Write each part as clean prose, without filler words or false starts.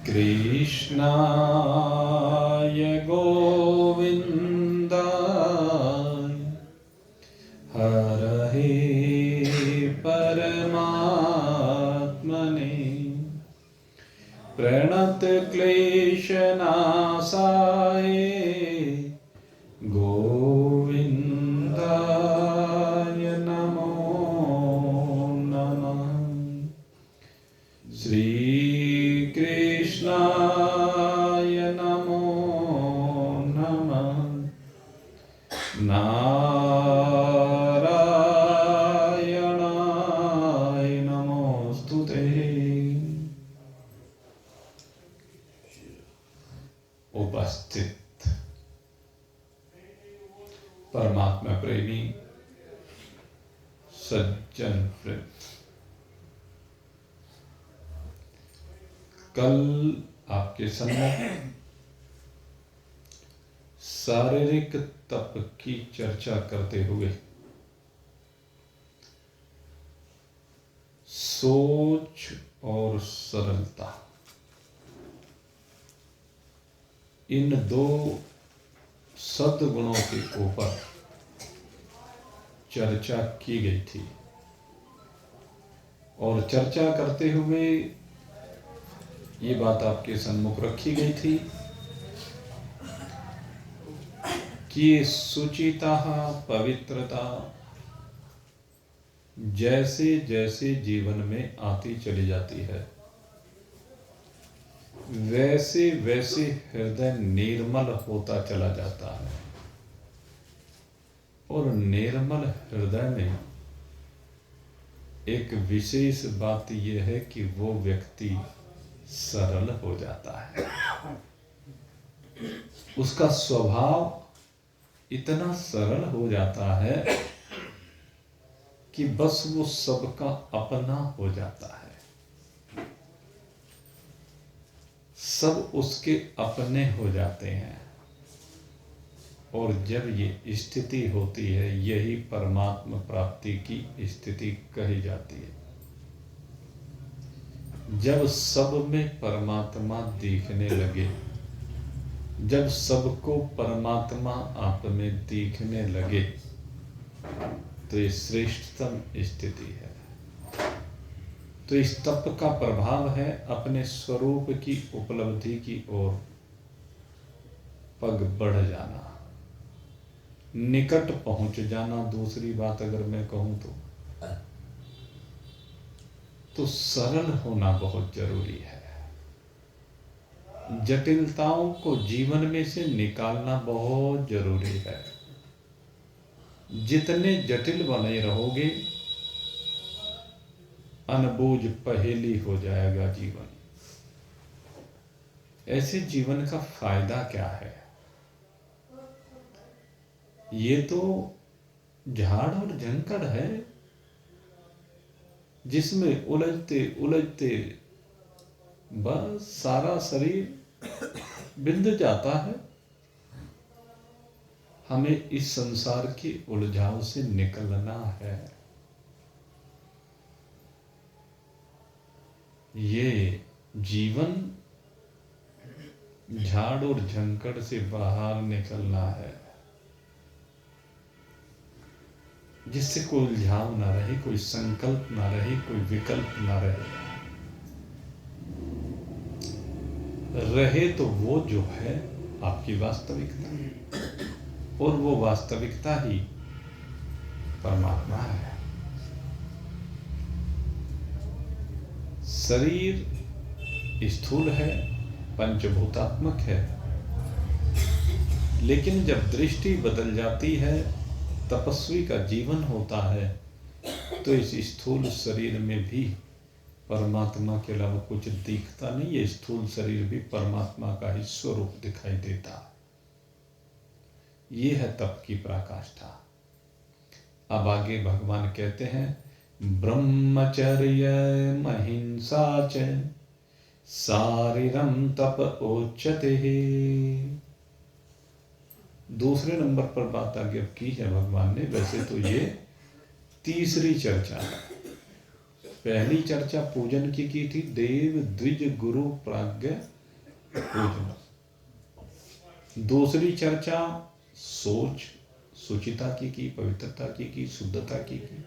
कृष्णाय गोविन्दाय हरहे परमात्मने प्रणतक्लेशनाशाय गोविन्दाय नमो नमः। श्रीकृष्णाय नमो नमः। नारायणाय नमोस्तुते। उपस्थित परमात्मा प्रेमी सज्जन वृंद, कल आपके सम्मुख शारीरिक तप की चर्चा करते हुए सोच और सरलता, इन दो सद्गुणों के ऊपर चर्चा की गई थी और चर्चा करते हुए ये बात आपके सम्मुख रखी गई थी कि शुचिता, पवित्रता जैसे जैसे जीवन में आती चली जाती है, वैसे वैसे हृदय निर्मल होता चला जाता है और निर्मल हृदय में एक विशेष बात यह है कि वो व्यक्ति सरल हो जाता है। उसका स्वभाव इतना सरल हो जाता है कि बस वो सबका अपना हो जाता है, सब उसके अपने हो जाते हैं। और जब ये स्थिति होती है, यही परमात्मा प्राप्ति की स्थिति कही जाती है। जब सब में परमात्मा दिखने लगे, जब सबको परमात्मा आप में दिखने लगे, तो ये श्रेष्ठतम स्थिति है। तो इस तप का प्रभाव है अपने स्वरूप की उपलब्धि की ओर पग बढ़ जाना, निकट पहुंच जाना। दूसरी बात अगर मैं कहूं तो सरल होना बहुत जरूरी है। जटिलताओं को जीवन में से निकालना बहुत जरूरी है। जितने जटिल बने रहोगे, अनबूझ पहेली हो जाएगा जीवन। ऐसे जीवन का फायदा क्या है? ये तो झाड़ और झंकड़ है जिसमें उलझते उलझते बस सारा शरीर बिंद जाता है। हमें इस संसार की उलझाव से निकलना है। ये जीवन झाड़ और झंकड़ से बाहर निकलना है, जिससे कोई उलझाव ना रहे, कोई संकल्प ना रहे, कोई विकल्प ना रहे तो वो जो है आपकी वास्तविकता, और वो वास्तविकता ही परमात्मा है। शरीर स्थूल है, पंचभूतात्मक है, लेकिन जब दृष्टि बदल जाती है, तपस्वी का जीवन होता है, तो इस स्थूल शरीर में भी परमात्मा के अलावा कुछ दिखता नहीं। ये स्थूल शरीर भी परमात्मा का ही स्वरूप दिखाई देता। ये है तप की पराकाष्ठा। अब आगे भगवान कहते हैं, ब्रह्मचर्य महिंसा च शारीरम तप उच्यते। दूसरे नंबर पर बात आगे अब की है भगवान ने। वैसे तो ये तीसरी चर्चा है। पहली चर्चा पूजन की थी, देव द्विज गुरु प्राज्ञ पूजना। दूसरी चर्चा सोच, सुचिता की, पवित्रता की, शुद्धता की।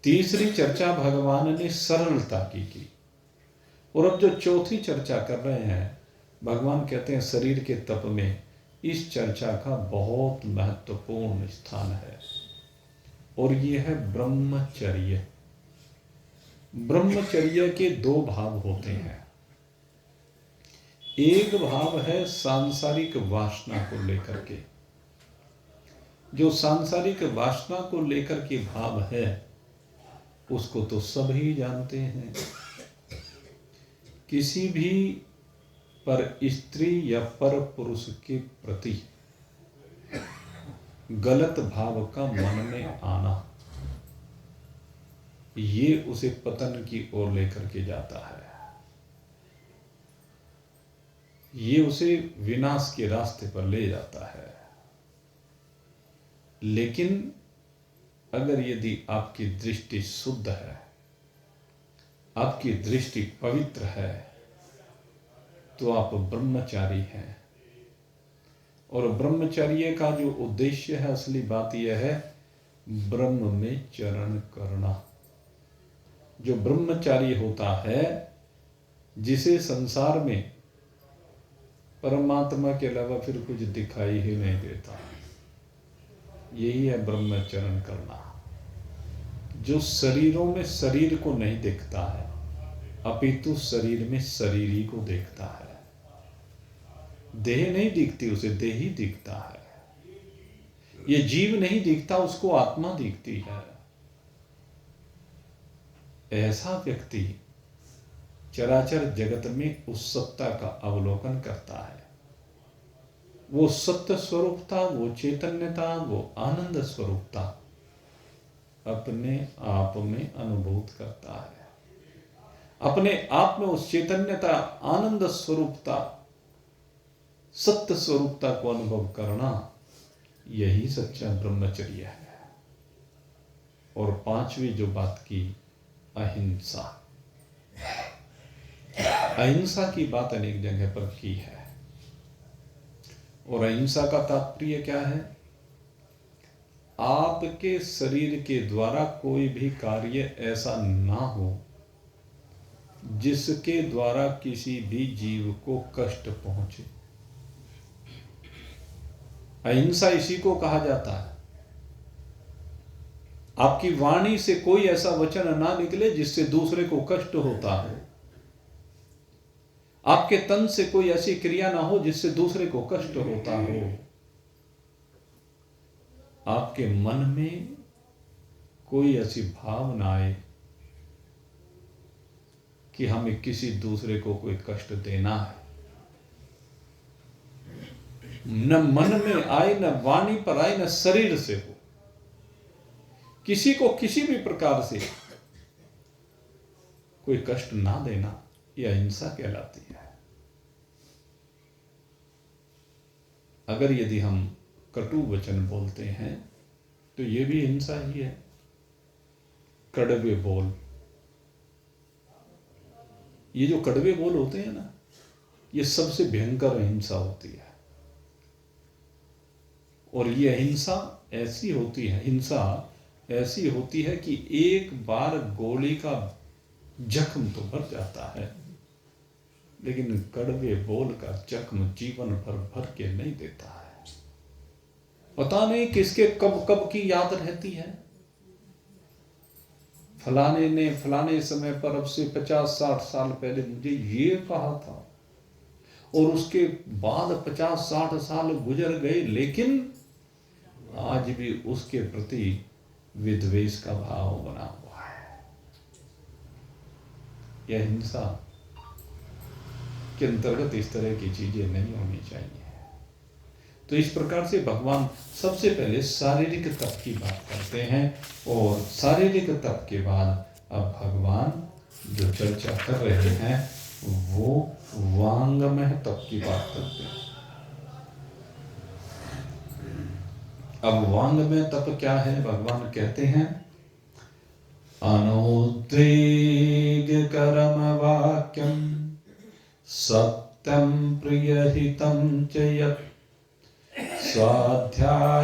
तीसरी चर्चा भगवान ने सरलता की। और अब जो चौथी चर्चा कर रहे हैं, भगवान कहते हैं शरीर के तप में इस चर्चा का बहुत महत्वपूर्ण स्थान है, और ये है ब्रह्मचर्य। ब्रह्मचर्य के दो भाग होते हैं। एक भाव है सांसारिक वासना को लेकर के। जो सांसारिक वासना को लेकर के भाव है, उसको तो सभी जानते हैं। किसी भी पर स्त्री या पर पुरुष के प्रति गलत भाव का मन में आना, ये उसे पतन की ओर लेकर के जाता है। ये उसे विनाश के रास्ते पर ले जाता है। लेकिन अगर यदि आपकी दृष्टि शुद्ध है, आपकी दृष्टि पवित्र है, तो आप ब्रह्मचारी हैं। और ब्रह्मचर्य का जो उद्देश्य है, असली बात यह है ब्रह्म में चरण करना। जो ब्रह्मचारी होता है, जिसे संसार में परमात्मा के अलावा फिर कुछ दिखाई ही नहीं देता, यही है ब्रह्मचरण करना। जो शरीरों में शरीर को नहीं देखता है, अपितु शरीर में शरीर ही को देखता है। देह नहीं दिखती उसे, देह ही दिखता है। ये जीव नहीं दिखता, उसको आत्मा दिखती है। ऐसा व्यक्ति चराचर जगत में उस सत्ता का अवलोकन करता है। वो सत्य स्वरूपता, वो चैतन्यता, वो आनंद स्वरूपता अपने आप में अनुभूत करता है। अपने आप में उस चैतन्यता, आनंद स्वरूपता, सत्य स्वरूपता को अनुभव करना, यही सच्चा ब्रह्मचर्य है। और पांचवी जो बात की, अहिंसा। अहिंसा की बात अनेक जगह पर की है। और अहिंसा का तात्पर्य क्या है? आपके शरीर के द्वारा कोई भी कार्य ऐसा ना हो जिसके द्वारा किसी भी जीव को कष्ट पहुंचे। अहिंसा इसी को कहा जाता है। आपकी वाणी से कोई ऐसा वचन ना निकले जिससे दूसरे को कष्ट होता है। आपके तन से कोई ऐसी क्रिया ना हो जिससे दूसरे को कष्ट होता हो। आपके मन में कोई ऐसी भाव ना आए कि हमें किसी दूसरे को कोई कष्ट देना है। न मन में आए, न वाणी पर आए, न शरीर से हो। किसी को किसी भी प्रकार से कोई कष्ट ना देना, यह अहिंसा कहलाती है। अगर यदि हम कटु वचन बोलते हैं तो यह भी हिंसा ही है। कड़वे बोल, ये जो कड़वे बोल होते हैं ना, ये सबसे भयंकर हिंसा होती है। और ये हिंसा ऐसी होती है, हिंसा ऐसी होती है कि एक बार गोली का जख्म तो भर जाता है, लेकिन कड़वे बोल का जख्म जीवन भर भर के नहीं देता है। पता नहीं किसके कब कब की याद रहती है। फलाने ने फलाने समय पर, अब से 50-60 साल पहले मुझे ये कहा था, और उसके बाद 50-60 साल गुजर गए, लेकिन आज भी उसके प्रति विद्वेष का भाव बना हुआ है। यह हिंसा के अंतर्गत इस तरह की चीजें नहीं होनी चाहिए। तो इस प्रकार से भगवान सबसे पहले शारीरिक तप की बात करते हैं, और शारीरिक तप के बाद अब भगवान जो चर्चा कर रहे हैं वो वांगमय तप की बात करते हैं। अब वांगमय तप क्या है? भगवान कहते हैं, अनुद्वेग करम वाक्यम सत्य सत्यं प्रियहितं च यत् स्वाध्यायाभ्यसनं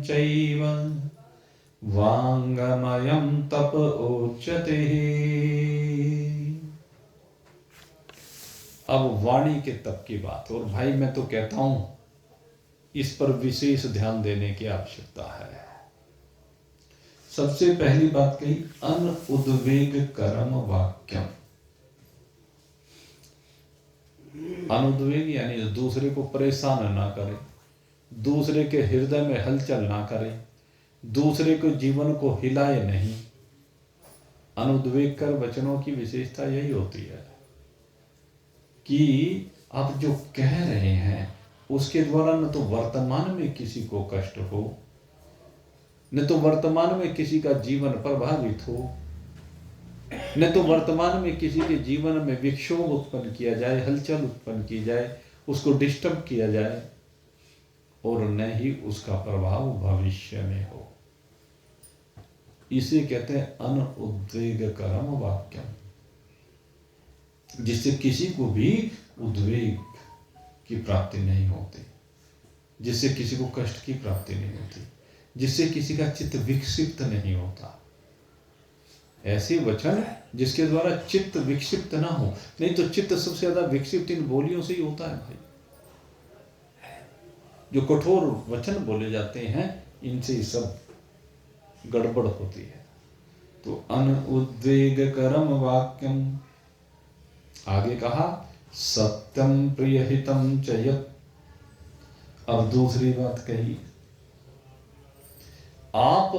चैव वाङ्गमयं तप उच्यते। अब वाणी के तप की बात, और भाई मैं तो कहता हूं इस पर विशेष ध्यान देने की आवश्यकता है। सबसे पहली बात कही, अनुद्वेग कर्म वाक्यम। अनुद्वेग यानी दूसरे को परेशान ना करे, दूसरे के हृदय में हलचल ना करे, दूसरे को जीवन को हिलाए नहीं। अनुद्वेग कर वचनों की विशेषता यही होती है कि आप जो कह रहे हैं उसके द्वारा न तो वर्तमान में किसी को कष्ट हो, न तो वर्तमान में किसी का जीवन प्रभावित हो, न तो वर्तमान में किसी के जीवन में विक्षोभ उत्पन्न किया जाए, हलचल उत्पन्न की जाए, उसको डिस्टर्ब किया जाए, और न ही उसका प्रभाव भविष्य में हो। इसे कहते हैं अनुद्वेगकरम वाक्यम, जिससे किसी को भी उद्वेग की प्राप्ति नहीं होती, जिससे किसी को कष्ट की प्राप्ति नहीं होती, जिससे किसी का चित्त विक्षिप्त नहीं होता। ऐसे वचन जिसके द्वारा चित्त विक्षिप्त ना हो। नहीं तो चित्त सबसे ज्यादा विक्षिप्त इन बोलियों से ही होता है भाई। जो कठोर वचन बोले जाते हैं इनसे ही सब गड़बड़ होती है। तो अनुद्वेगकरम वाक्यम, आगे कहा सत्यम प्रियहितं च यत्। अब दूसरी बात कही, आप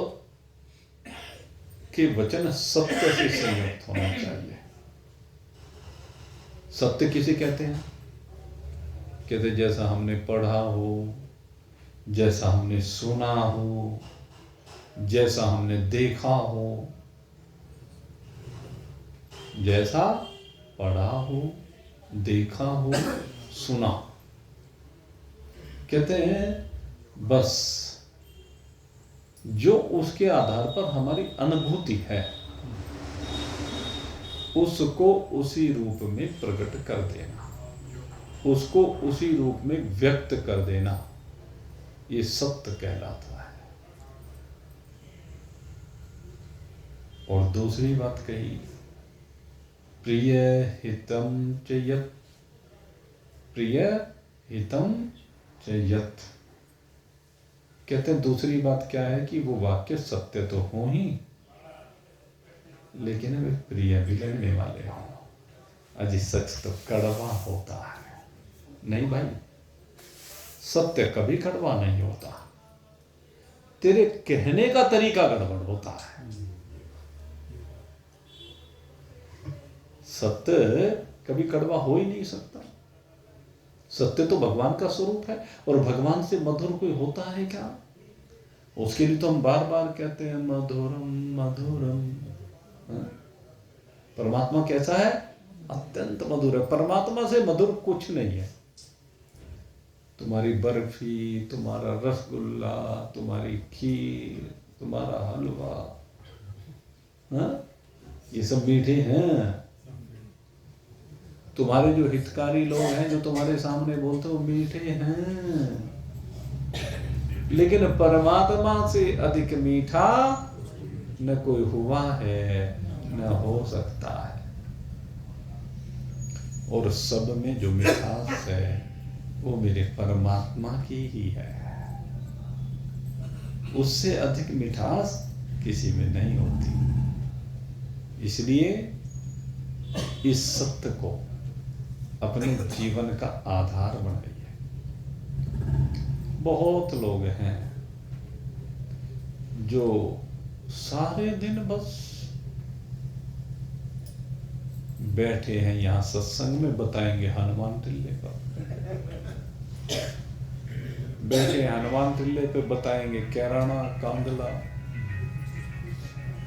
के वचन सत्य से संयुक्त होना चाहिए। सत्य किसे कहते हैं? कहते जैसा हमने पढ़ा हो, जैसा हमने सुना हो, जैसा हमने देखा हो, जैसा पढ़ा हो, देखा हो, सुना। कहते हैं बस जो उसके आधार पर हमारी अनुभूति है उसको उसी रूप में प्रकट कर देना, उसको उसी रूप में व्यक्त कर देना, ये सत्य कहलाता है। और दूसरी बात कही प्रिय हितम च यत्, प्रिय हितम च यत्। कहते हैं दूसरी बात क्या है कि वो वाक्य सत्य तो हो ही, लेकिन वे प्रिय भी लगने वाले हो। अजी सच तो कड़वा होता है। नहीं भाई, सत्य कभी कड़वा नहीं होता, तेरे कहने का तरीका गड़बड़ होता है। सत्य कभी कड़वा हो ही नहीं सकता। सत्य तो भगवान का स्वरूप है, और भगवान से मधुर कोई होता है क्या? उसके लिए तो हम बार बार कहते हैं मधुरम मधुरम। परमात्मा कैसा है? अत्यंत मधुर है। परमात्मा से मधुर कुछ नहीं है। तुम्हारी बर्फी, तुम्हारा रसगुल्ला, तुम्हारी खीर, तुम्हारा हलवा, ये सब मीठे हैं। तुम्हारे जो हितकारी लोग हैं जो तुम्हारे सामने बोलते हो मीठे हैं, लेकिन परमात्मा से अधिक मीठा न कोई हुआ है न हो सकता है। और सब में जो मिठास है वो मेरे परमात्मा की ही है। उससे अधिक मिठास किसी में नहीं होती। इसलिए इस सत्य को अपने जीवन का आधार बनाइए। बहुत लोग हैं जो सारे दिन बस बैठे हैं यहां सत्संग में, बताएंगे हनुमान टिल्ले पर, बैठे हैं हनुमान टिल्ले पे बताएंगे कैराना कांदला,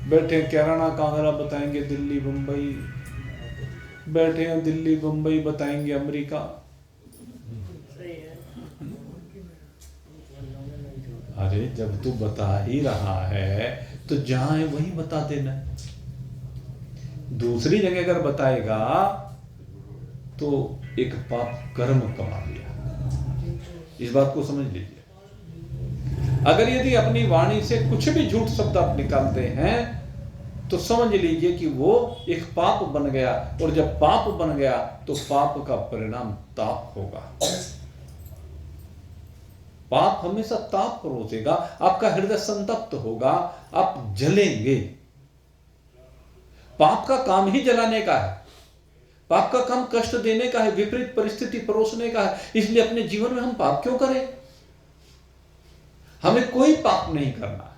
बैठे कैराना कांदला बताएंगे दिल्ली बंबई, बैठे हैं दिल्ली बंबई बताएंगे अमेरिका। अरे जब तू बता ही रहा है तो जहां है वही बता देना। दूसरी जगह अगर बताएगा तो एक पाप कर्म कमा लिया। इस बात को समझ लीजिए। अगर यदि अपनी वाणी से कुछ भी झूठ शब्द आप निकालते हैं तो समझ लीजिए कि वो एक पाप बन गया, और जब पाप बन गया तो पाप का परिणाम ताप होगा। पाप हमेशा ताप परोसेगा, आपका हृदय संतप्त होगा, आप जलेंगे। पाप का काम ही जलाने का है, पाप का काम कष्ट देने का है, विपरीत परिस्थिति परोसने का है। इसलिए अपने जीवन में हम पाप क्यों करें? हमें कोई पाप नहीं करना है,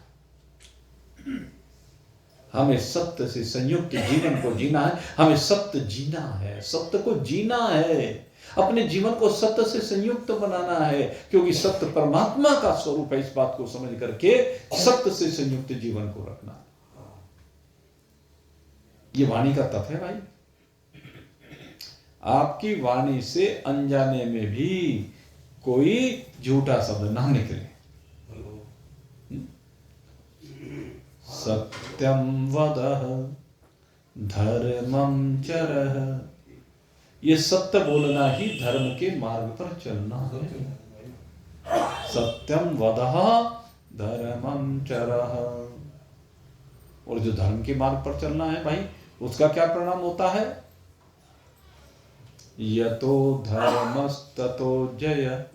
हमें सत्य से संयुक्त जीवन को जीना है, हमें सत्य जीना है, सत्य को जीना है, अपने जीवन को सत्य से संयुक्त बनाना है, क्योंकि सत्य परमात्मा का स्वरूप है। इस बात को समझ करके सत्य से संयुक्त जीवन को रखना। ये वाणी का तप है भाई। आपकी वाणी से अनजाने में भी कोई झूठा शब्द ना निकले। सत्यम वदः धर्मं चरः, ये सत्य बोलना ही धर्म के मार्ग पर चलना है। सत्यम वदः धर्मं चरः, और जो धर्म के मार्ग पर चलना है भाई, उसका क्या परिणाम होता है? यतो धर्मस्ततो जय।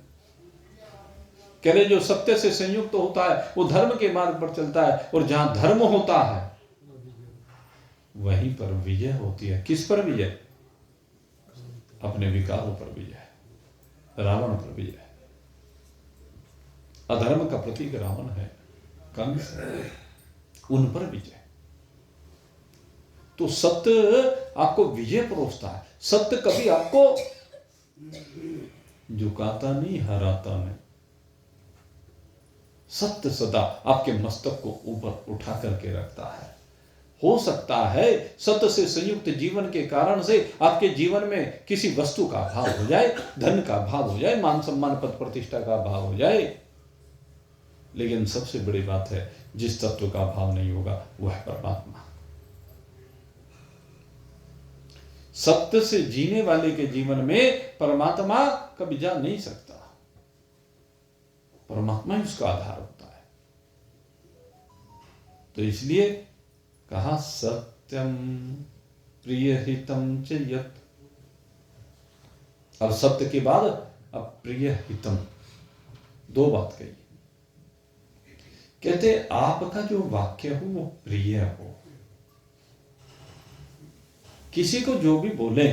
कह रहे जो सत्य से संयुक्त होता है वो धर्म के मार्ग पर चलता है, और जहां धर्म होता है वहीं पर विजय होती है। किस पर विजय? अपने विकारों पर विजय, रावण पर विजय। अधर्म का प्रतीक रावण है, कंस, उन पर विजय। तो सत्य आपको विजय परोसता है। सत्य कभी आपको झुकाता नहीं, हराता नहीं। सत्य सदा आपके मस्तक को ऊपर उठा करके रखता है। हो सकता है सत्य से संयुक्त जीवन के कारण से आपके जीवन में किसी वस्तु का अभाव हो जाए, धन का अभाव हो जाए, मान सम्मान पद प्रतिष्ठा का अभाव हो जाए, लेकिन सबसे बड़ी बात है जिस तत्व का अभाव नहीं होगा वह है परमात्मा। सत्य से जीने वाले के जीवन में परमात्मा कभी जा नहीं सकता। परमात्मा ही उसका आधार होता है। तो इसलिए कहा सत्यम प्रियहितम च यत्। अब सत्य के बाद अब प्रियहितम, दो बात कही। कहते आपका जो वाक्य हो वो प्रिय हो। किसी को जो भी बोले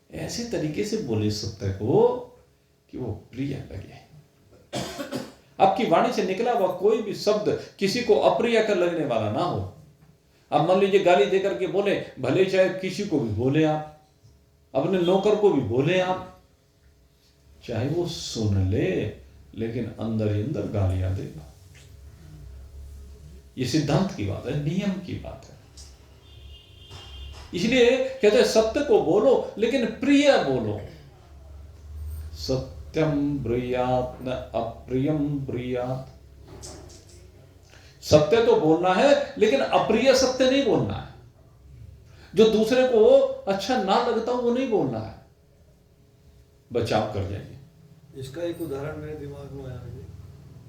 ऐसे तरीके से बोले सत्य को कि वो प्रिय लगे। आपकी वाणी से निकला हुआ कोई भी शब्द किसी को अप्रिय कर लगने वाला ना हो। अब मान लीजिए गाली देकर के बोले, भले चाहे किसी को भी बोले, आप अपने नौकर को भी बोले, आप चाहे वो सुन ले, लेकिन अंदर ही अंदर गालियां देगा। ये सिद्धांत की बात है, नियम की बात है। इसलिए कहते हैं सत्य को बोलो लेकिन प्रिय बोलो। सत्यम ब्रूयात् न अप्रियम ब्रूयात्। सत्य तो बोलना है लेकिन अप्रिय सत्य नहीं बोलना है। जो दूसरे को अच्छा ना लगता वो नहीं बोलना है। बचाव कर जाइए। इसका एक उदाहरण मेरे दिमाग में आया है,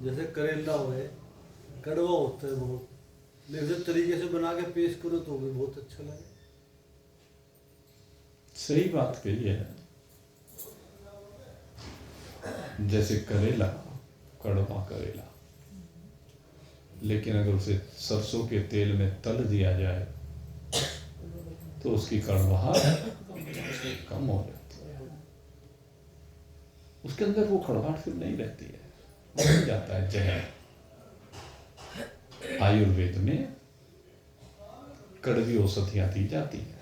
जैसे करेला हुए, कड़वा होता है बहुत, लेकिन जिस तरीके से बना के पेश करो तो भी बहुत अच्छा लगे। सही बात कही है। जैसे करेला, कड़वा करेला, लेकिन अगर उसे सरसों के तेल में तल दिया जाए तो उसकी कड़वाहट कम हो जाती है। उसके अंदर वो कड़वाहट फिर नहीं रहती है, बन जाता है जहर। आयुर्वेद में कड़वी औषधियां दी जाती है,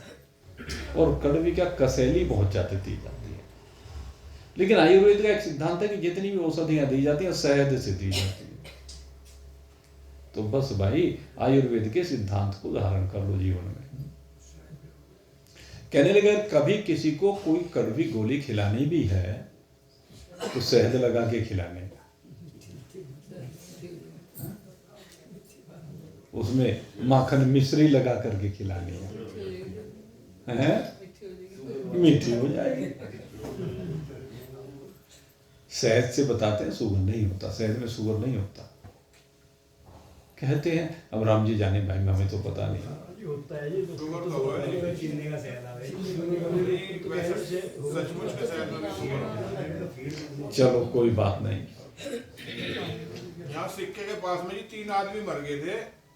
और कड़वी क्या कसैली बहुत ज्यादा दी जाती है। लेकिन आयुर्वेद का एक सिद्धांत है कि जितनी भी औषधियां दी जाती हैं शहद से दी जाती है। तो बस भाई आयुर्वेद के सिद्धांत को धारण कर लो जीवन में। कहने लगे कभी किसी को कोई कड़वी गोली खिलानी भी है तो शहद लगा के खिलाने का, उसमें माखन मिश्री लगा करके खिलानी है। मीठी हो जाएगी। शहद से बताते हैं शुगर नहीं होता, शहद में शुगर नहीं होता कहते हैं। अब राम जी जाने भाई, हमें तो पता नहीं। होता है ये चीनी का शहद आ चलो कोई बात नहीं। यहाँ सिक्के के पास में जी 3 आदमी मर गए थे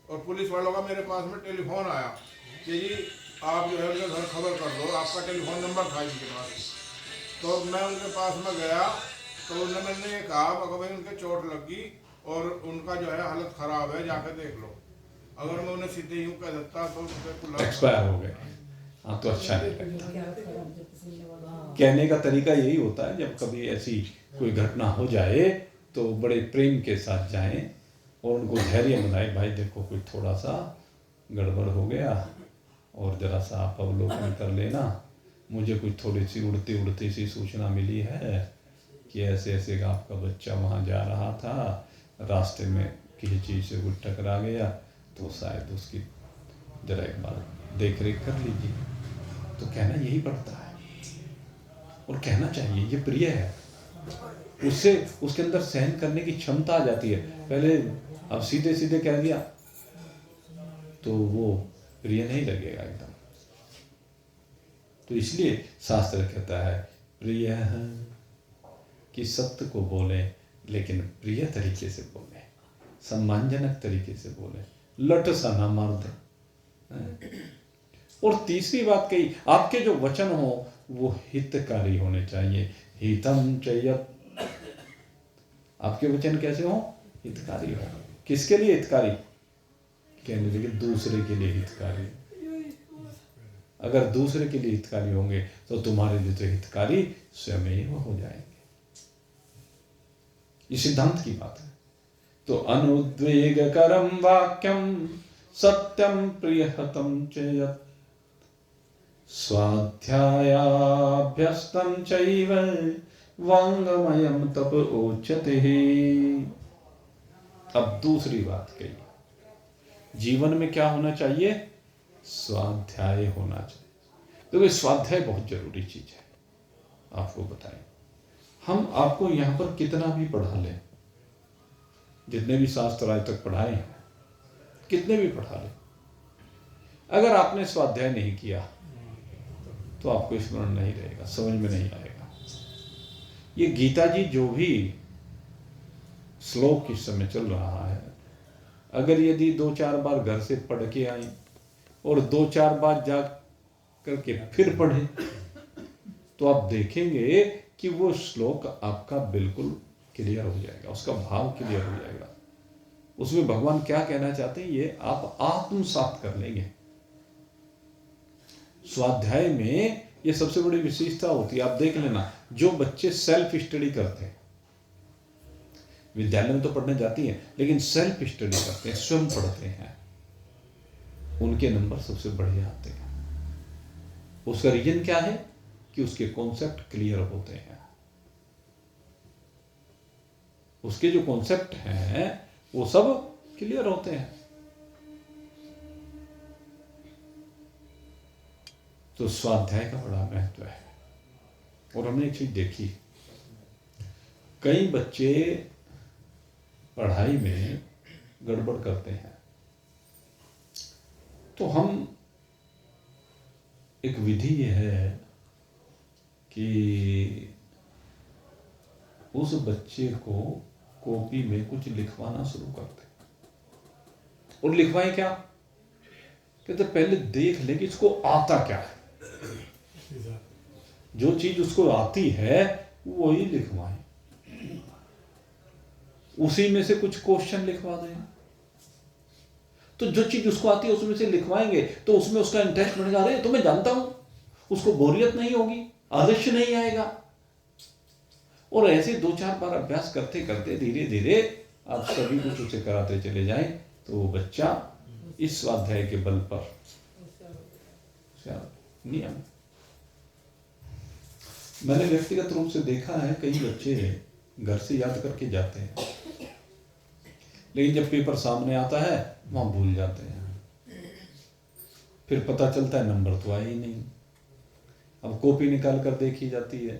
और पुलिस वालों का मेरे पास में टेलीफोन आया कि जी आप जो है उनके घर खबर कर दो, आपका टेलीफोन नंबर था इनके पास। तो मैं उनके पास में गया तो उन्होंने ये कहा अगर भाई उनके चोट लगी और उनका जो है हालत ख़राब है, जाके देख लो। अगर मैं उन्हें सीधे यूँ कह देता तो एक्सपायर हो गए। हाँ तो अच्छा नहीं लगता। कहने का तरीका यही होता है, जब कभी ऐसी कोई घटना हो जाए तो बड़े प्रेम के साथ जाएं और उनको धैर्य बनाए, भाई देखो कोई थोड़ा सा गड़बड़ हो गया और ज़रा सा आप अवलोकन कर लेना, मुझे कोई थोड़ी सी उड़ती सी सूचना मिली है कि ऐसे ऐसे आपका बच्चा वहाँ जा रहा था, रास्ते में किसी चीज़ से वो टकरा गया, तो शायद उसकी ज़रा एक बार देख रेख कर लीजिए। तो कहना यही पड़ता है और कहना चाहिए, ये प्रिय है। उससे उसके अंदर सहन करने की क्षमता आ जाती है। पहले अब सीधे सीधे कह दिया तो वो प्रिय नहीं लगेगा एकदम। तो इसलिए शास्त्र कहता है प्रिय है कि सत्य को बोले लेकिन प्रिय तरीके से बोले, सम्मानजनक तरीके से बोले, लट सा ना मार दे। और तीसरी बात कही, आपके जो वचन हो वो हितकारी होने चाहिए। हितम चयत, आपके वचन कैसे हो? हितकारी हो। किसके लिए हितकारी? कहने लगे दूसरे के लिए हितकारी। अगर दूसरे के लिए हितकारी होंगे तो तुम्हारे लिए तो हितकारी स्वयं ही हो जाएंगे। ये सिद्धांत की बात है। तो अनुद्वेगकरम वाक्यम सत्यम प्रियहतम चेयत स्वाध्यायाभ्यस्तं चैव वांगमयम तप उच्यते। अब दूसरी बात कही, जीवन में क्या होना चाहिए? स्वाध्याय होना चाहिए। तो ये स्वाध्याय बहुत जरूरी चीज है। आपको बताएं, हम आपको यहां पर कितना भी पढ़ा लें, जितने भी शास्त्र आज तक पढ़ाए हैं, कितने भी पढ़ा लें, अगर आपने स्वाध्याय नहीं किया तो आपको स्मरण नहीं रहेगा, समझ में नहीं आएगा। ये गीता जी जो भी श्लोक इस समय चल रहा है, अगर यदि 2-4 बार घर से पढ़ के आए और 2-4 बार जा करके फिर पढ़े तो आप देखेंगे कि वो श्लोक आपका बिल्कुल क्लियर हो जाएगा, उसका भाव क्लियर हो जाएगा। उसमें भगवान क्या कहना चाहते हैं ये आप आत्मसात कर लेंगे। स्वाध्याय में ये सबसे बड़ी विशेषता होती है। आप देख लेना, जो बच्चे सेल्फ स्टडी करते हैं, विद्यालय में तो पढ़ने जाती हैं लेकिन सेल्फ स्टडी करते हैं, स्वयं पढ़ते हैं, उनके नंबर सबसे बढ़िया आते हैं। उसका रीजन क्या है? कि उसके कॉन्सेप्ट क्लियर होते हैं। उसके जो कॉन्सेप्ट हैं वो सब क्लियर होते हैं। तो स्वाध्याय का बड़ा महत्व है। और हमने एक चीज देखी, कई बच्चे पढ़ाई में गड़बड़ करते हैं, तो हम एक विधि ये है कि उस बच्चे को कॉपी में कुछ लिखवाना शुरू करते हैं। और लिखवाएं क्या? कहते पहले देख ले कि इसको आता क्या है। जो चीज उसको आती है वही लिखवाएं, उसी में से कुछ क्वेश्चन लिखवा दें। तो जो चीज उसको आती है उसमें से लिखवाएंगे तो उसमें उसका इंटरेस्ट बढ़ेगा। अरे तो मैं जानता हूं, उसको बोरियत नहीं होगी, आलस्य नहीं आएगा। और ऐसे 2-4 बार अभ्यास करते करते धीरे धीरे आप सभी कुछ उसे कराते चले जाएं तो वो बच्चा इस स्वाध्याय के बल पर नियम। मैंने व्यक्तिगत रूप से देखा है, कई बच्चे घर से याद करके जाते हैं लेकिन जब पेपर सामने आता है वहां भूल जाते हैं। फिर पता चलता है नंबर तो आए ही नहीं। अब कॉपी निकाल कर देखी जाती है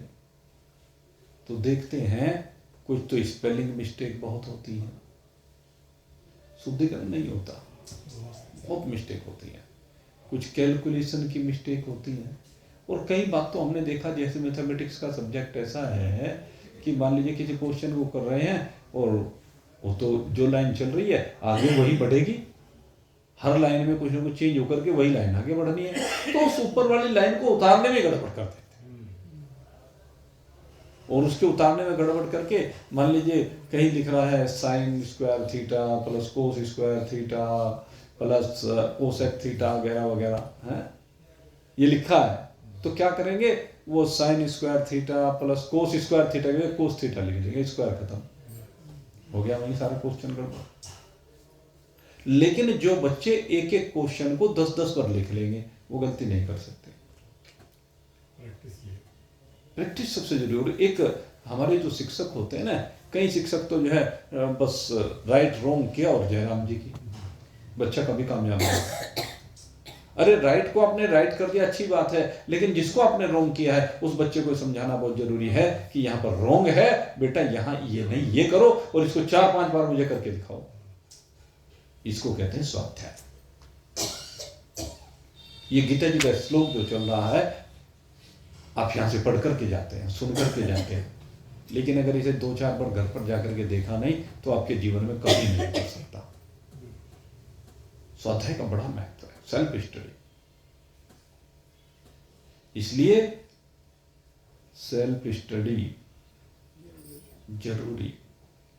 तो देखते हैं कुछ तो स्पेलिंग मिस्टेक बहुत होती है, शुद्धिकरण नहीं होता, बहुत मिस्टेक होती है, कुछ कैलकुलेशन की मिस्टेक होती है। और कई बात तो हमने देखा, जैसे मैथमेटिक्स का सब्जेक्ट ऐसा है कि मान लीजिए किसी क्वेश्चन को कर रहे हैं और वो तो जो लाइन चल रही है आगे वही बढ़ेगी, हर लाइन में कुछ ना कुछ चेंज होकर के वही लाइन आगे बढ़नी है, तो उस ऊपर वाली लाइन को उतारने में गड़बड़ कर देते हैं। और उसके उतारने में गड़बड़ करके मान लीजिए कहीं लिख रहा है sine square theta plus cos square theta plus cosec theta वगैरह वगैरह है, ये लिखा है, तो क्या करेंगे, वो sine square theta plus cos square theta के कोस थीटा लिख देंगे, स्क्वायर खत्म हो गया, वही सारा क्वेश्चन गड़बड़। लेकिन जो बच्चे एक एक क्वेश्चन को 10-10 बार लिख लेंगे वो गलती नहीं कर सकते। प्रैक्टिस सबसे जरूरी। और एक हमारे जो शिक्षक होते हैं ना, कई शिक्षक तो जो है बस राइट रॉन्ग किया और जयराम जी की, बच्चा कभी कामयाब नहीं। अरे राइट को आपने राइट कर दिया अच्छी बात है, लेकिन जिसको आपने रॉन्ग किया है उस बच्चे को समझाना बहुत जरूरी है कि यहाँ पर रॉन्ग है बेटा, यहाँ ये नहीं, ये करो और इसको 4-5 बार मुझे करके दिखाओ। इसको कहते हैं स्वाध्याय। ये गीता जी का श्लोक जो चल रहा है, आप यहां से पढ़ करके जाते हैं, सुन करके जाते हैं, लेकिन अगर इसे 2-4 बार घर पर जाकर के देखा नहीं तो आपके जीवन में कभी नहीं कर सकता। स्वाध्याय का बड़ा महत्व है, सेल्फ स्टडी। इसलिए सेल्फ स्टडी जरूरी,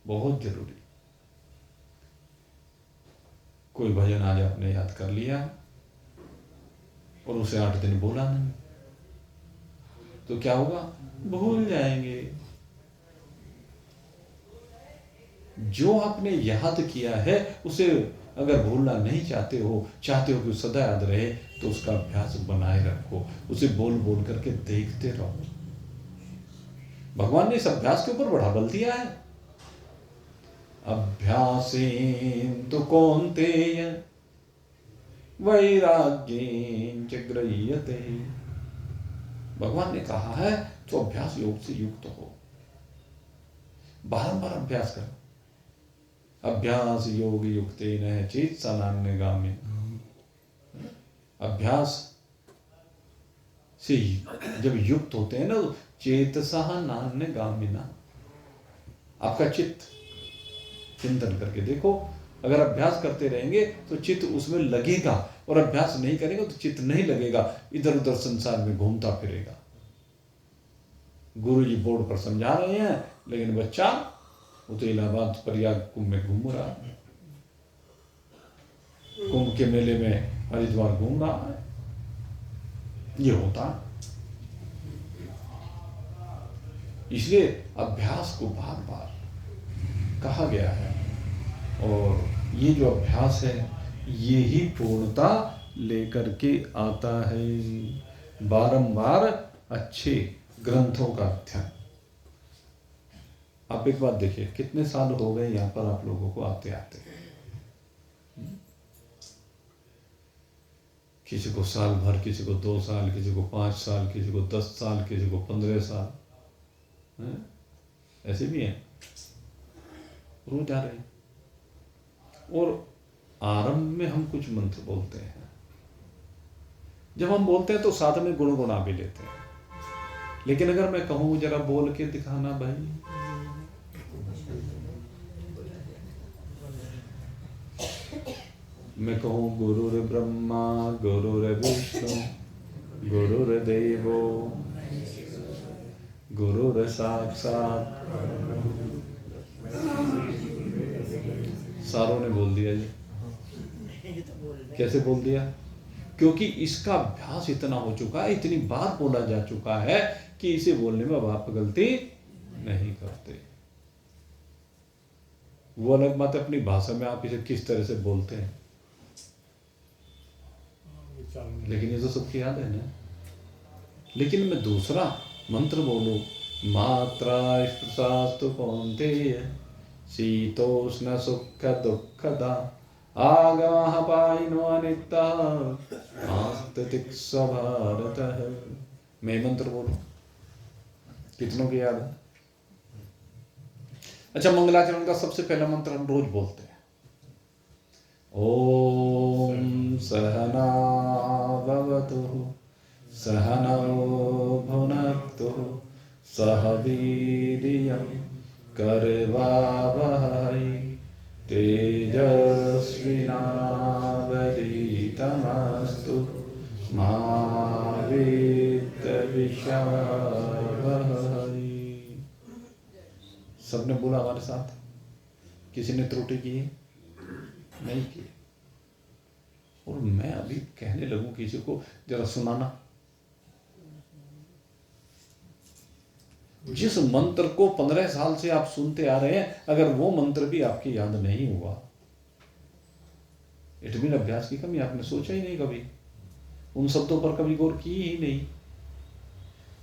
बहुत जरूरी। कोई भजन आज आपने याद कर लिया और उसे 8 दिन बोला नहीं तो क्या होगा, भूल जाएंगे। जो आपने याद किया है उसे अगर भूलना नहीं चाहते हो कि सदा याद रहे, तो उसका अभ्यास बनाए रखो, उसे बोल बोल करके देखते रहो। भगवान ने इस अभ्यास के ऊपर बड़ा बल दिया है। अभ्यासेन तो कौन्तेय वैराग्येन च गृह्यते। भगवान ने कहा है तो अभ्यास योग से युक्त हो, बारंबार अभ्यास करो। अभ्यास योग युक्तेन चेतसा नान्यगामिन। अभ्यास से जब युक्त होते हैं ना, चेतसा नान्यगामिना, आपका चित्त चिंतन करके देखो, अगर अभ्यास करते रहेंगे तो चित्त उसमें लगेगा, और अभ्यास नहीं करेंगे तो चित्त नहीं लगेगा, इधर उधर संसार में घूमता फिरेगा। गुरु जी बोर्ड पर समझा रहे हैं, लेकिन बच्चा वो तो इलाहाबाद प्रयाग कुंभ में घूम रहा है, कुंभ के मेले में हरिद्वार घूम रहा है। ये होता है। इसलिए अभ्यास को बार बार कहा गया है, और ये जो अभ्यास है ये ही पूर्णता लेकर के आता है। बारंबार अच्छे ग्रंथों का अध्ययन। आप एक बात देखिए, कितने साल हो गए यहाँ पर आप लोगों को आते आते, किसी को साल भर, किसी को 2 साल, किसी को 5 साल, किसी को 10 साल, किसी को 15 साल, ऐसे भी हैं, रोज आ रहे हैं। और आरंभ में हम कुछ मंत्र बोलते हैं, जब हम बोलते हैं तो साथ में गुणगुना भी लेते हैं, लेकिन अगर मैं कहूँ जरा बोल के दिखाना भाई, मैं कहूँ गुरुर् ब्रह्मा गुरुर् विष्णु गुरुर्देवो गुरुर् साक्षात, सारों ने बोल दिया जी। कैसे बोल दिया? क्योंकि इसका अभ्यास इतना हो चुका है, इतनी बार बोला जा चुका है कि इसे बोलने में अब आप गलती नहीं करते। वो अलग बात है अपनी भाषा में आप इसे किस तरह से बोलते हैं, लेकिन ये तो सबकी याद है ना। लेकिन मैं दूसरा मंत्र बोलूं, मात्रा स्पर्शास्तु कौन्तेय शीतोष्ण सुख दुःखदा आगमः पायिनो अनित्यः आस्तितिक्ष भारतः। मैं मंत्र बोलूं, कितनों की याद है? अच्छा, मंगलाचरण का सबसे पहला मंत्र हम रोज बोलते हैं, ओम सहना भवतु सहनौ भुनक्तु सह वीर्यं करवावहै तेजस्विनावधीतमस्तु मा विद्विषावहै। सबने बोला हमारे साथ? किसी ने त्रुटि की? नहीं की। और मैं अभी कहने लगूं किसी को, जरा सुनाना। जिस मंत्र को 15 साल से आप सुनते आ रहे हैं, अगर वो मंत्र भी आपकी याद नहीं हुआ, इट मीन अभ्यास की कमी, आपने सोचा ही नहीं कभी, उन शब्दों पर कभी गौर की ही नहीं।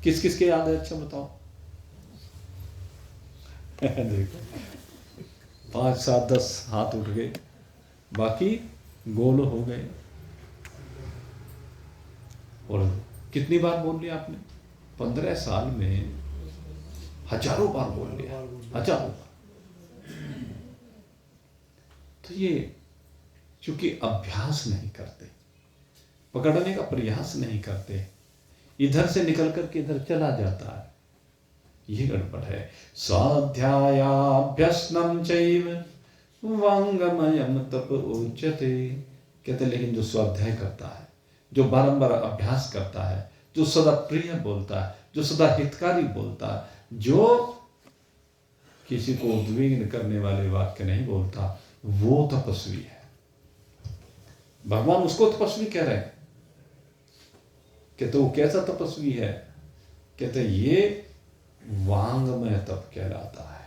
किस किस के याद है? अच्छा बताओ। देखो 5, 7, 10 हाथ उठ गए, बाकी गोल हो गए। और कितनी बार बोल लिया आपने? 15 साल में हजारों बार बोल लिया, हजारों बार। तो ये चूंकि अभ्यास नहीं करते, पकड़ने का प्रयास नहीं करते, इधर से निकल करके इधर चला जाता है, ये गड़बड़ है। स्वाध्यायाभ्यसनम चैव वांगमयम तप उच्यते। कहते लेकिन जो स्वाध्याय करता है, जो बारंबार अभ्यास करता है, जो सदा प्रिय बोलता है, जो सदा हितकारी बोलता है, जो किसी को उद्विग्न करने वाले वाक्य नहीं बोलता, वो तपस्वी है। भगवान उसको तपस्वी कह रहे हैं। कहते वो कैसा तपस्वी है? कहते ये वांगमय तप कहलाता है,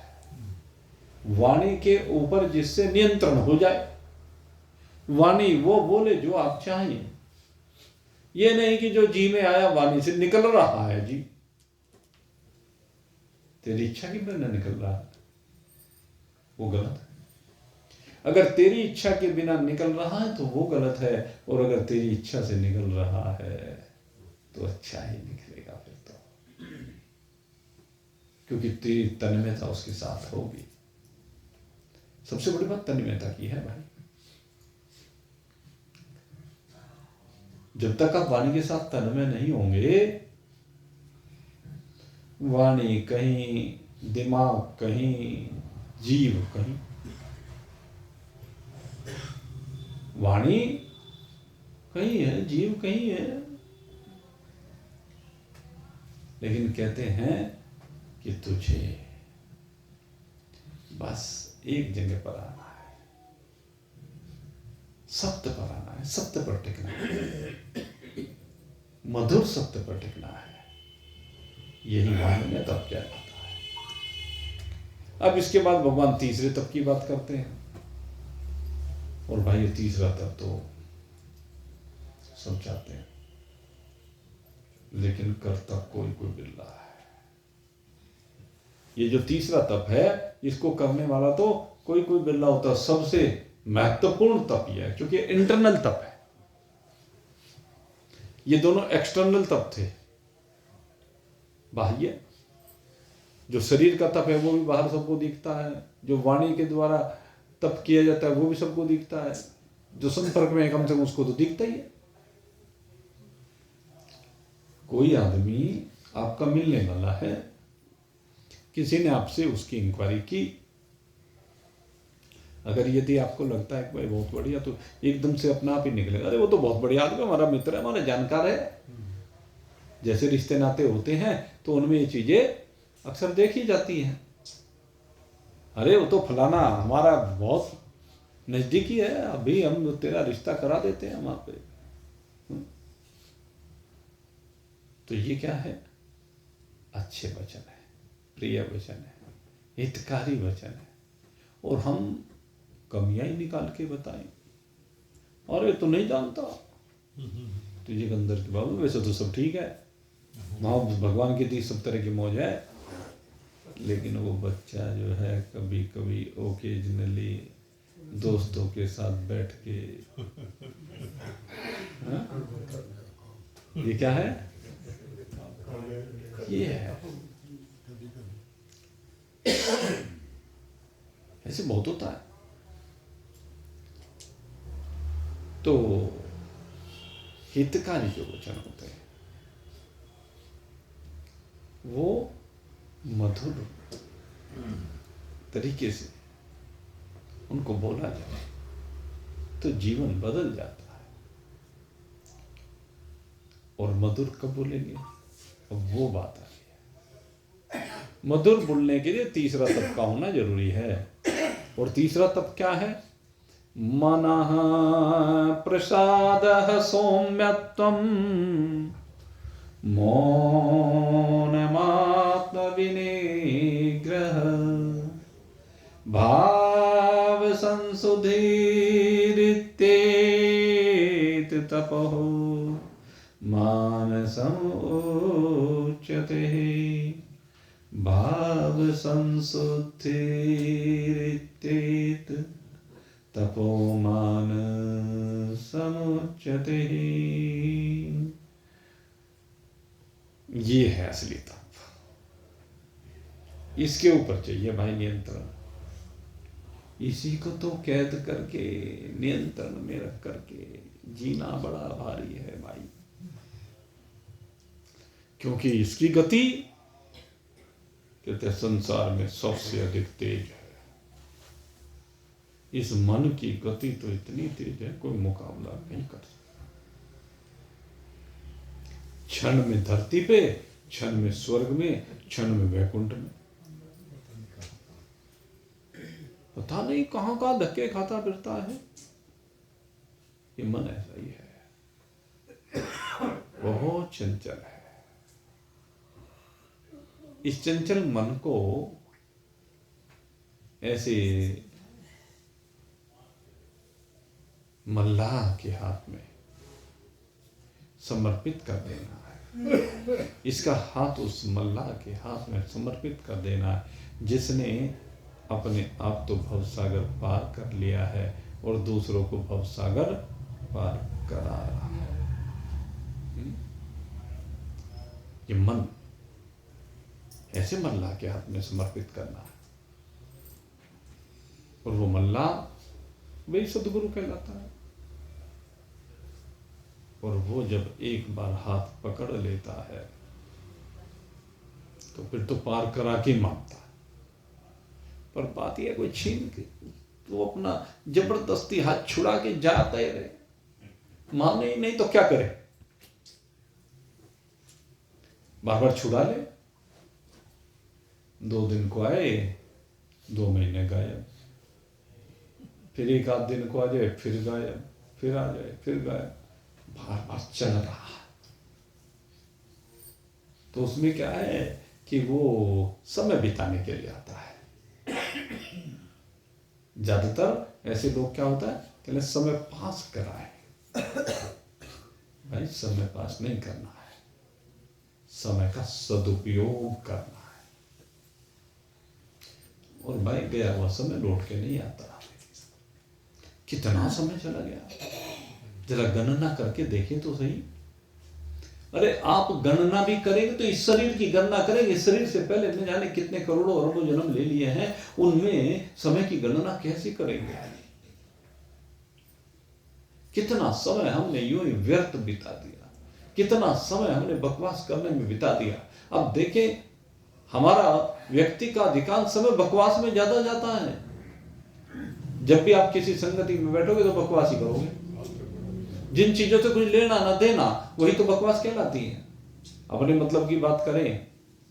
वाणी के ऊपर जिससे नियंत्रण हो जाए, वाणी वो बोले जो आप चाहिए, ये नहीं कि जो जी में आया वाणी से निकल रहा है। जी तेरी इच्छा के बिना निकल रहा है, वो गलत है। अगर तेरी इच्छा के बिना निकल रहा है तो वो गलत है, और अगर तेरी इच्छा से निकल रहा है तो अच्छा ही निकलेगा फिर तो, क्योंकि तेरी तन्मयता उसके साथ होगी। सबसे बड़ी बात तन्मयता की है भाई। जब तक आप वाणी के साथ तन्मय नहीं होंगे, वाणी कहीं, दिमाग कहीं, जीव कहीं। वाणी कहीं है, जीव कहीं है। लेकिन कहते हैं कि तुझे बस एक जगह पर आना है, सत्य पर आना है, सत्य पर टिकना है, मधुर सत्य पर टिकना है। यही वाणी में तप कहलाता है। अब इसके बाद भगवान तीसरे तप की बात करते हैं। और भाई ये तीसरा तप तो सब चाहते हैं, लेकिन करता कोई कोई बिल्ला है। ये जो तीसरा तप है, इसको करने वाला तो कोई कोई बिल्ला होता। सबसे महत्वपूर्ण तप यह है, क्योंकि इंटरनल तप है। ये दोनों एक्सटर्नल तप थे, बाह्य। जो शरीर का तप है वो भी बाहर सबको दिखता है, जो वाणी के द्वारा तप किया जाता है वो भी सबको दिखता है, जो संपर्क में है कम से कम उसको तो दिखता ही है। कोई आदमी आपका मिलने वाला है, किसी ने आपसे उसकी इंक्वायरी की, अगर यदि आपको लगता है कि भाई बहुत बढ़िया, तो एकदम से अपना आप ही निकलेगा, अरे वो तो बहुत बढ़िया आदमी, हमारा मित्र है, हमारा जानकार है। जैसे रिश्ते नाते होते हैं तो उनमें ये चीजें अक्सर देखी जाती हैं। अरे वो तो फलाना हमारा बहुत नजदीकी है, अभी हम तेरा रिश्ता करा देते हैं वहां पे। तो ये क्या है? अच्छे वचन है, प्रिय वचन है, हितकारी वचन है, और हम कमियां ही निकाल के बताएं, और ये तो नहीं जानता, तुझे अंदर के बाबू वैसे तो सब ठीक है, वहाँ भगवान की दी सब तरह की मौज है, लेकिन वो बच्चा जो है कभी कभी ओकेजनली दोस्तों के साथ बैठ के ये क्या है? ये है। ऐसे बहुत होता है। तो हितकारी जो वचन होते हैं वो मधुर तरीके से उनको बोला जाए तो जीवन बदल जाता है। और मधुर कब बोलेंगे, अब वो बात आ रही है। मधुर बोलने के लिए तीसरा तप का होना जरूरी है। और तीसरा तप क्या है? मनः प्रसादः सौम्यत्वं मौनमात्मविनिग्रह भाव संसुधिरित्येत तपः मानसमुच्यते भाव संसुधिरित्येत तपो मानसमुच्यते। ये है असली तप। इसके ऊपर चाहिए भाई नियंत्रण। इसी को तो कैद करके नियंत्रण में रख करके जीना बड़ा भारी है भाई। क्योंकि इसकी गति कहते संसार में सबसे अधिक तेज है। इस मन की गति तो इतनी तेज है कोई मुकाबला नहीं कर सकता। क्षण में धरती पे, क्षण में स्वर्ग में, क्षण में वैकुंठ में। पता नहीं कहां का धक्के खाता फिरता है। ये मन ऐसा ही है, बहुत चंचल है। इस चंचल मन को ऐसे मल्लाह के हाथ में समर्पित कर देना है। इसका हाथ उस मल्लाह के हाथ में समर्पित कर देना है जिसने अपने आप तो भवसागर पार कर लिया है और दूसरों को भवसागर पार करा रहा है। ये मन ऐसे मल्लाह के हाथ में समर्पित करना है। और वो मल्लाह वही सदगुरु कहलाता है। और वो जब एक बार हाथ पकड़ लेता है तो फिर तो पार करा के मांगता है। पर बात यह कोई छीन के वो अपना जबरदस्ती हाथ छुड़ा के जाता ही रहे, माने ही नहीं तो क्या करे? बार बार छुड़ा ले। 2 दिन को आए, 2 महीने गायब, फिर 1 आध दिन को आ जाए, फिर गायब, फिर आ जाए, फिर गायब, बार बार चल रहा है। तो उसमें क्या है कि वो समय बिताने के लिए आता है। ज्यादातर ऐसे लोग क्या होता है कि समय पास कराए। भाई समय पास नहीं करना है, समय का सदुपयोग करना है। और भाई गया हुआ समय लौट के नहीं आता। कितना समय चला गया, जरा गणना करके देखें तो सही। अरे आप गणना भी करेंगे तो इस शरीर की गणना करेंगे। शरीर से पहले न जाने कितने करोड़ों अरबों जन्म ले लिए हैं, उनमें समय की गणना कैसे करेंगे? कितना समय हमने यूं ही व्यर्थ बिता दिया, कितना समय हमने बकवास करने में बिता दिया। अब देखें, हमारा व्यक्ति का अधिकांश समय बकवास में ज्यादा जाता है। जब भी आप किसी संगति में बैठोगे तो बकवास ही करोगे। जिन चीजों से कुछ लेना ना देना वही तो बकवास कहलाती है। अपने मतलब की बात करें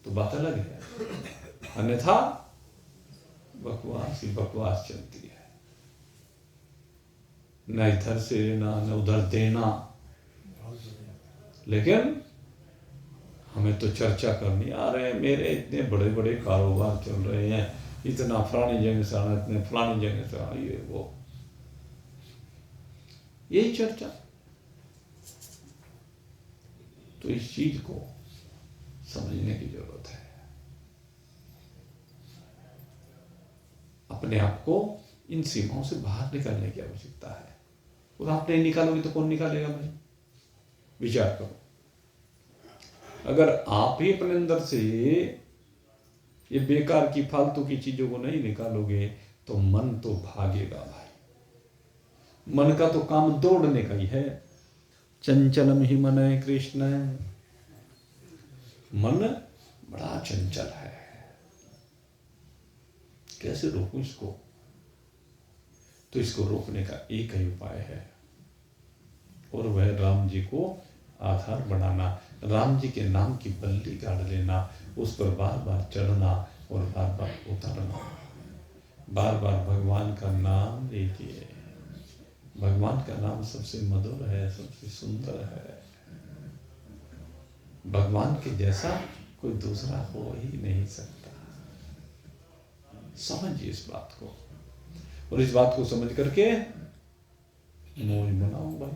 तो बात अलग है, अन्यथा बकवास ही बकवास चलती है। न इधर से लेना न उधर देना, लेकिन हमें तो चर्चा करनी आ रहे हैं। मेरे इतने बड़े बड़े कारोबार चल रहे हैं, इतना फलानी जगह से आना, इतने फलानी जगह से आना, ये वो, यही चर्चा। तो इस चीज को समझने की जरूरत है। अपने आप को इन सीमाओं से बाहर निकालने की आवश्यकता है। और आप नहीं निकालोगे तो कौन निकालेगा भाई? विचार करो। अगर आप ही अपने अंदर से ये बेकार की फालतू की चीजों को नहीं निकालोगे तो मन तो भागेगा भाई। मन का तो काम दौड़ने का ही है। चंचलम ही मन है कृष्ण। मन बड़ा चंचल है, कैसे रोकूं इसको? तो इसको रोकने का एक ही उपाय है और वह राम जी को आधार बनाना, राम जी के नाम की बल्ली गाड़ लेना, उस पर बार बार चढ़ना और बार बार उतारना, बार बार भगवान का नाम लीजिए। भगवान का नाम सबसे मधुर है, सबसे सुंदर है। भगवान के जैसा कोई दूसरा हो ही नहीं सकता। समझिए इस बात को, और इस बात को समझ करके मौज बनाओ भाई।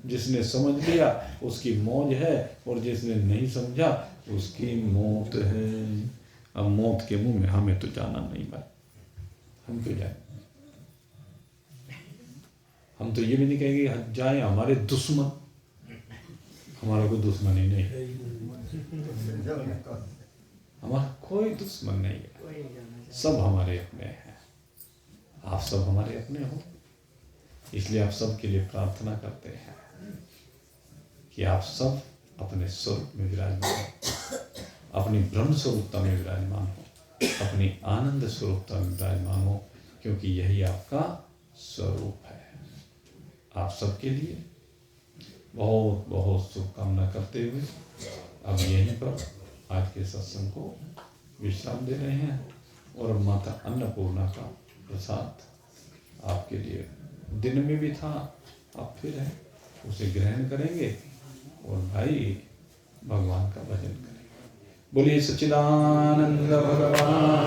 जिसने समझ लिया उसकी मौज है, और जिसने नहीं समझा उसकी मौत है। अब मौत के मुंह में हमें तो जाना नहीं भाई, हम क्यों जाए? हम तो ये भी नहीं कहेंगे हट जाए हमारे दुश्मन, हमारा कोई दुश्मन ही नहीं है, हमारा कोई दुश्मन नहीं है, सब हमारे अपने हैं। आप सब हमारे अपने हो, इसलिए आप सब के लिए प्रार्थना करते हैं कि आप सब अपने स्वरूप में विराजमान हो, अपनी ब्रह्म स्वरूपता में विराजमान हो, अपनी आनंद स्वरूपता में विराजमान हो, क्योंकि यही आपका स्वरूप है। आप सबके लिए बहुत बहुत शुभकामना करते हुए अब यहीं पर आज के सत्संग को विश्राम दे रहे हैं, और माता अन्नपूर्णा का प्रसाद आपके लिए दिन में भी था, अब फिर है, उसे ग्रहण करेंगे और भाई भगवान का भजन करेंगे। बोलिए सच्चिदानंद भगवान